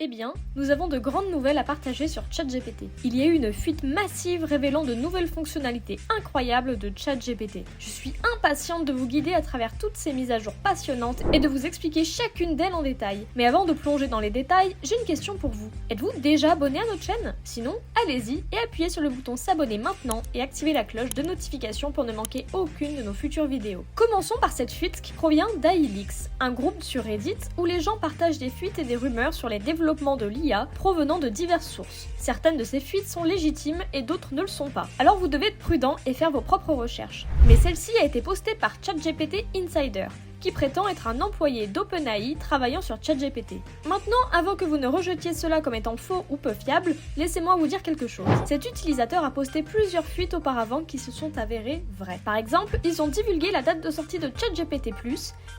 Eh bien, nous avons de grandes nouvelles à partager sur ChatGPT. Il y a eu une fuite massive révélant de nouvelles fonctionnalités incroyables de ChatGPT. Je suis impatiente de vous guider à travers toutes ces mises à jour passionnantes et de vous expliquer chacune d'elles en détail. Mais avant de plonger dans les détails, j'ai une question pour vous. Êtes-vous déjà abonné à notre chaîne? Sinon, allez-y et appuyez sur le bouton s'abonner maintenant et activez la cloche de notification pour ne manquer aucune de nos futures vidéos. Commençons par cette fuite qui provient d'AILeaks, un groupe sur Reddit où les gens partagent des fuites et des rumeurs sur les développements de l'IA provenant de diverses sources. Certaines de ces fuites sont légitimes et d'autres ne le sont pas. Alors vous devez être prudent et faire vos propres recherches. Mais celle-ci a été postée par ChatGPT Insider, qui prétend être un employé d'OpenAI travaillant sur ChatGPT. Maintenant, avant que vous ne rejetiez cela comme étant faux ou peu fiable, laissez-moi vous dire quelque chose. Cet utilisateur a posté plusieurs fuites auparavant qui se sont avérées vraies. Par exemple, ils ont divulgué la date de sortie de ChatGPT+,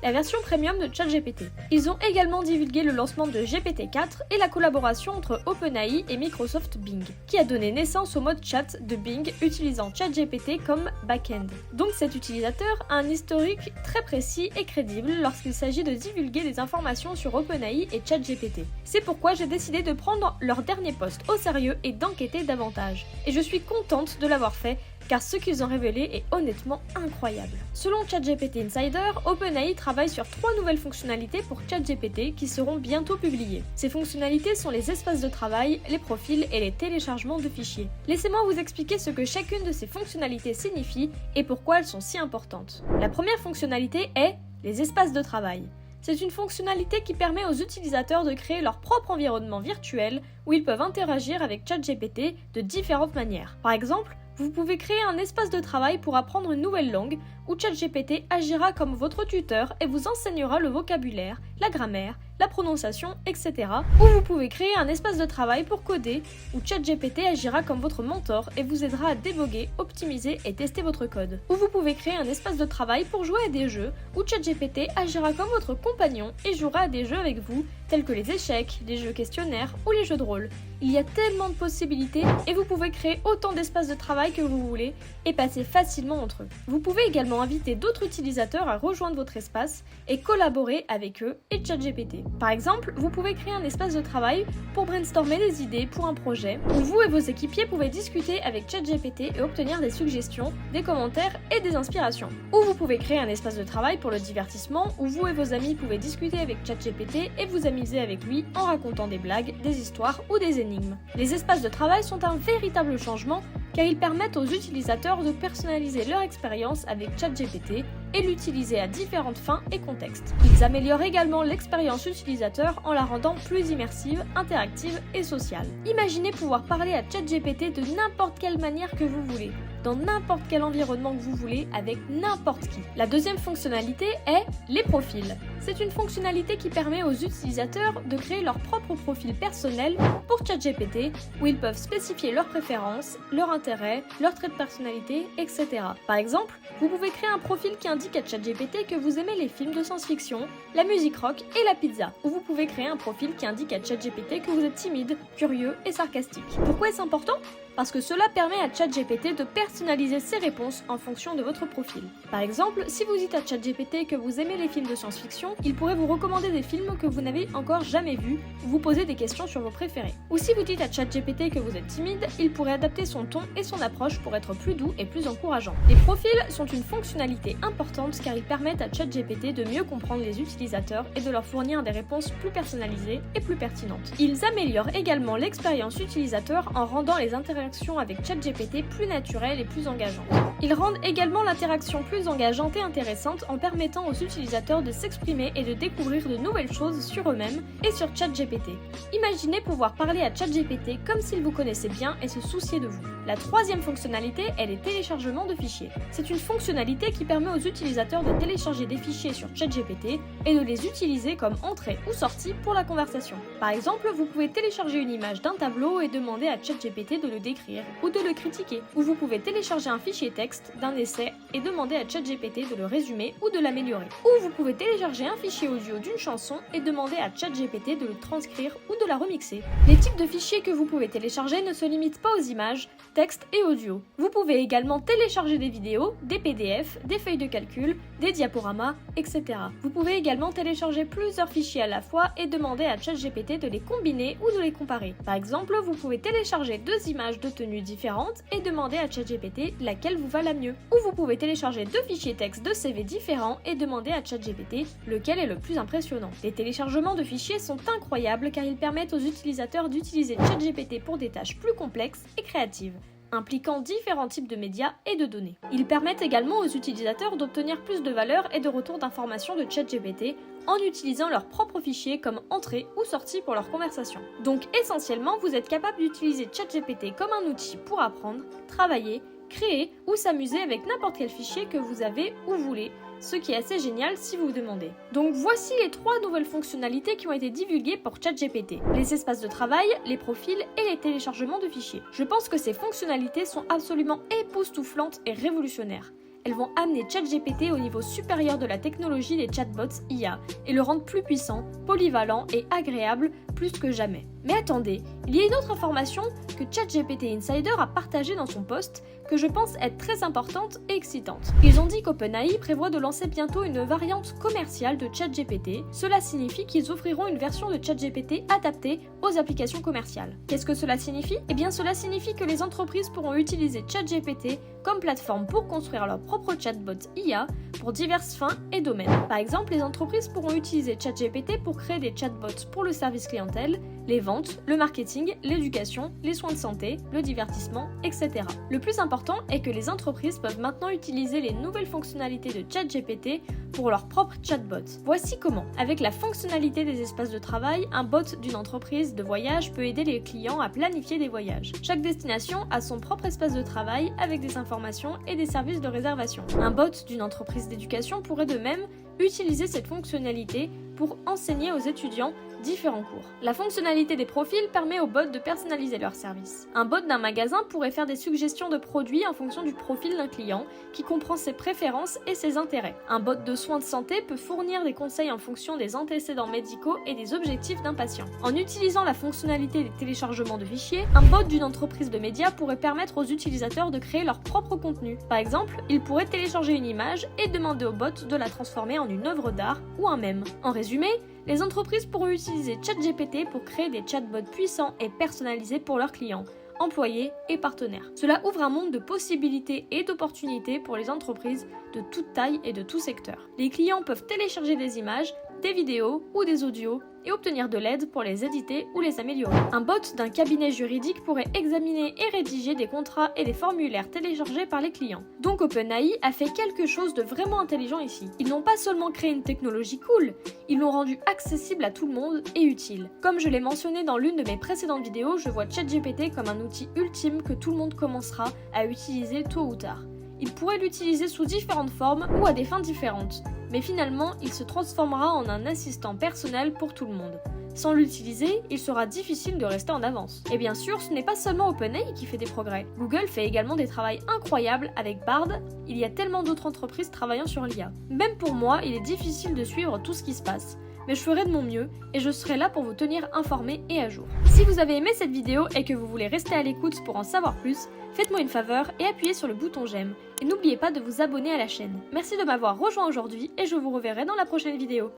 la version premium de ChatGPT. Ils ont également divulgué le lancement de GPT-4 et la collaboration entre OpenAI et Microsoft Bing, qui a donné naissance au mode chat de Bing utilisant ChatGPT comme back-end. Donc cet utilisateur a un historique très précis et crédible lorsqu'il s'agit de divulguer des informations sur OpenAI et ChatGPT. C'est pourquoi j'ai décidé de prendre leur dernier post au sérieux et d'enquêter davantage. Et je suis contente de l'avoir fait, car ce qu'ils ont révélé est honnêtement incroyable. Selon ChatGPT Insider, OpenAI travaille sur 3 nouvelles fonctionnalités pour ChatGPT qui seront bientôt publiées. Ces fonctionnalités sont les espaces de travail, les profils et les téléchargements de fichiers. Laissez-moi vous expliquer ce que chacune de ces fonctionnalités signifie et pourquoi elles sont si importantes. La première fonctionnalité est les espaces de travail. C'est une fonctionnalité qui permet aux utilisateurs de créer leur propre environnement virtuel où ils peuvent interagir avec ChatGPT de différentes manières. Par exemple, vous pouvez créer un espace de travail pour apprendre une nouvelle langue où ChatGPT agira comme votre tuteur et vous enseignera le vocabulaire, la grammaire, la prononciation, etc. Ou vous pouvez créer un espace de travail pour coder où ChatGPT agira comme votre mentor et vous aidera à déboguer, optimiser et tester votre code. Ou vous pouvez créer un espace de travail pour jouer à des jeux où ChatGPT agira comme votre compagnon et jouera à des jeux avec vous, tels que les échecs, les jeux questionnaires ou les jeux de rôle. Il y a tellement de possibilités et vous pouvez créer autant d'espaces de travail que vous voulez et passer facilement entre eux. Vous pouvez également inviter d'autres utilisateurs à rejoindre votre espace et collaborer avec eux et ChatGPT. Par exemple, vous pouvez créer un espace de travail pour brainstormer des idées pour un projet où vous et vos équipiers pouvez discuter avec ChatGPT et obtenir des suggestions, des commentaires et des inspirations. Ou vous pouvez créer un espace de travail pour le divertissement où vous et vos amis pouvez discuter avec ChatGPT et vous amuser avec lui en racontant des blagues, des histoires ou des énigmes. Les espaces de travail sont un véritable changement car ils permettent aux utilisateurs de personnaliser leur expérience avec ChatGPT et l'utiliser à différentes fins et contextes. Ils améliorent également l'expérience utilisateur en la rendant plus immersive, interactive et sociale. Imaginez pouvoir parler à ChatGPT de n'importe quelle manière que vous voulez, dans n'importe quel environnement que vous voulez, avec n'importe qui. La deuxième fonctionnalité est les profils. C'est une fonctionnalité qui permet aux utilisateurs de créer leur propre profil personnel pour ChatGPT, où ils peuvent spécifier leurs préférences, leurs intérêts, leurs traits de personnalité, etc. Par exemple, vous pouvez créer un profil qui indique à ChatGPT que vous aimez les films de science-fiction, la musique rock et la pizza. Ou vous pouvez créer un profil qui indique à ChatGPT que vous êtes timide, curieux et sarcastique. Pourquoi est-ce important ? Parce que cela permet à ChatGPT de personnaliser ses réponses en fonction de votre profil. Par exemple, si vous dites à ChatGPT que vous aimez les films de science-fiction, il pourrait vous recommander des films que vous n'avez encore jamais vus ou vous poser des questions sur vos préférés. Ou si vous dites à ChatGPT que vous êtes timide, il pourrait adapter son ton et son approche pour être plus doux et plus encourageant. Les profils sont une fonctionnalité importante car ils permettent à ChatGPT de mieux comprendre les utilisateurs et de leur fournir des réponses plus personnalisées et plus pertinentes. Ils améliorent également l'expérience utilisateur en rendant les interactions avec ChatGPT plus naturelles et plus engageantes. Ils rendent également l'interaction plus engageante et intéressante en permettant aux utilisateurs de s'exprimer et de découvrir de nouvelles choses sur eux-mêmes et sur ChatGPT. Imaginez pouvoir parler à ChatGPT comme s'il vous connaissait bien et se souciait de vous. La troisième fonctionnalité est les téléchargements de fichiers. C'est une fonctionnalité qui permet aux utilisateurs de télécharger des fichiers sur ChatGPT et de les utiliser comme entrée ou sortie pour la conversation. Par exemple, vous pouvez télécharger une image d'un tableau et demander à ChatGPT de le décrire ou de le critiquer. Ou vous pouvez télécharger un fichier texte d'un essai et demander à ChatGPT de le résumer ou de l'améliorer. Ou vous pouvez télécharger un fichier audio d'une chanson et demander à ChatGPT de le transcrire ou de la remixer. Les types de fichiers que vous pouvez télécharger ne se limitent pas aux images, textes et audio. Vous pouvez également télécharger des vidéos, des PDF, des feuilles de calcul, des diaporamas, etc. Vous pouvez également télécharger plusieurs fichiers à la fois et demander à ChatGPT de les combiner ou de les comparer. Par exemple, vous pouvez télécharger deux images de tenues différentes et demander à ChatGPT laquelle vous va la mieux. Ou vous pouvez télécharger deux fichiers texte de CV différents et demander à ChatGPT lequel est le plus impressionnant. Les téléchargements de fichiers sont incroyables car ils permettent aux utilisateurs d'utiliser ChatGPT pour des tâches plus complexes et créatives, impliquant différents types de médias et de données. Ils permettent également aux utilisateurs d'obtenir plus de valeur et de retour d'informations de ChatGPT en utilisant leurs propres fichiers comme entrée ou sortie pour leur conversation. Donc essentiellement, vous êtes capable d'utiliser ChatGPT comme un outil pour apprendre, travailler, créer ou s'amuser avec n'importe quel fichier que vous avez ou voulez, ce qui est assez génial si vous vous demandez. Donc voici les 3 nouvelles fonctionnalités qui ont été divulguées pour ChatGPT. Les espaces de travail, les profils et les téléchargements de fichiers. Je pense que ces fonctionnalités sont absolument époustouflantes et révolutionnaires. Elles vont amener ChatGPT au niveau supérieur de la technologie des chatbots IA et le rendre plus puissant, polyvalent et agréable plus que jamais. Mais attendez, il y a une autre information que ChatGPT Insider a partagée dans son post que je pense être très importante et excitante. Ils ont dit qu'OpenAI prévoit de lancer bientôt une variante commerciale de ChatGPT. Cela signifie qu'ils offriront une version de ChatGPT adaptée aux applications commerciales. Qu'est-ce que cela signifie? Eh bien cela signifie que les entreprises pourront utiliser ChatGPT comme plateforme pour construire leur propre chatbot IA pour diverses fins et domaines. Par exemple, les entreprises pourront utiliser ChatGPT pour créer des chatbots pour le service clientèle, les ventes, le marketing, l'éducation, les soins de santé, le divertissement, etc. Le plus important est que les entreprises peuvent maintenant utiliser les nouvelles fonctionnalités de ChatGPT pour leur propre chatbot. Voici comment. Avec la fonctionnalité des espaces de travail, un bot d'une entreprise de voyage peut aider les clients à planifier des voyages. Chaque destination a son propre espace de travail avec des informations et des services de réservation. Un bot d'une entreprise d'éducation pourrait de même utiliser cette fonctionnalité pour enseigner aux étudiants différents cours. La fonctionnalité des profils permet aux bots de personnaliser leurs services. Un bot d'un magasin pourrait faire des suggestions de produits en fonction du profil d'un client qui comprend ses préférences et ses intérêts. Un bot de soins de santé peut fournir des conseils en fonction des antécédents médicaux et des objectifs d'un patient. En utilisant la fonctionnalité des téléchargements de fichiers, un bot d'une entreprise de médias pourrait permettre aux utilisateurs de créer leur propre contenu. Par exemple, ils pourraient télécharger une image et demander au bot de la transformer en une œuvre d'art ou un mème. En résumé, les entreprises pourront utiliser ChatGPT pour créer des chatbots puissants et personnalisés pour leurs clients, employés et partenaires. Cela ouvre un monde de possibilités et d'opportunités pour les entreprises de toute taille et de tout secteur. Les clients peuvent télécharger des images, des vidéos ou des audios et obtenir de l'aide pour les éditer ou les améliorer. Un bot d'un cabinet juridique pourrait examiner et rédiger des contrats et des formulaires téléchargés par les clients. Donc OpenAI a fait quelque chose de vraiment intelligent ici. Ils n'ont pas seulement créé une technologie cool, ils l'ont rendue accessible à tout le monde et utile. Comme je l'ai mentionné dans l'une de mes précédentes vidéos, je vois ChatGPT comme un outil ultime que tout le monde commencera à utiliser tôt ou tard. Il pourrait l'utiliser sous différentes formes ou à des fins différentes, mais finalement, il se transformera en un assistant personnel pour tout le monde. Sans l'utiliser, il sera difficile de rester en avance. Et bien sûr, ce n'est pas seulement OpenAI qui fait des progrès. Google fait également des travaux incroyables avec Bard. Il y a tellement d'autres entreprises travaillant sur l'IA. Même pour moi, il est difficile de suivre tout ce qui se passe. Mais je ferai de mon mieux et je serai là pour vous tenir informés et à jour. Si vous avez aimé cette vidéo et que vous voulez rester à l'écoute pour en savoir plus, faites-moi une faveur et appuyez sur le bouton j'aime. Et n'oubliez pas de vous abonner à la chaîne. Merci de m'avoir rejoint aujourd'hui et je vous reverrai dans la prochaine vidéo.